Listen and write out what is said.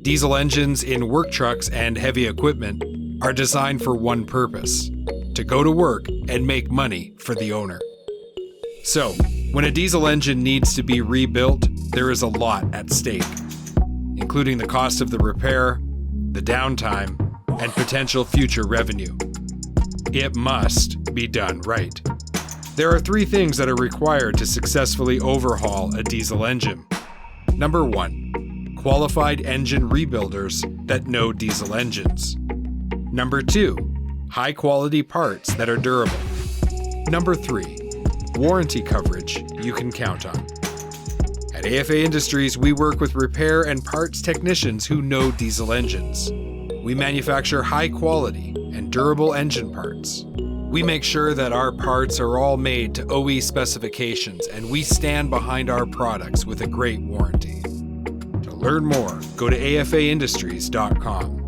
Diesel engines in work trucks and heavy equipment are designed for one purpose: to go to work and make money for the owner. So, when a diesel engine needs to be rebuilt, there is a lot at stake, including the cost of the repair, the downtime, and potential future revenue. It must be done right. There are 3 things that are required to successfully overhaul a diesel engine. Number 1, qualified engine rebuilders that know diesel engines. Number 2, high-quality parts that are durable. Number 3, warranty coverage you can count on. At AFA Industries, we work with repair and parts technicians who know diesel engines. We manufacture high-quality and durable engine parts. We make sure that our parts are all made to OE specifications, and we stand behind our products with a great warranty. To learn more, go to afaindustries.com.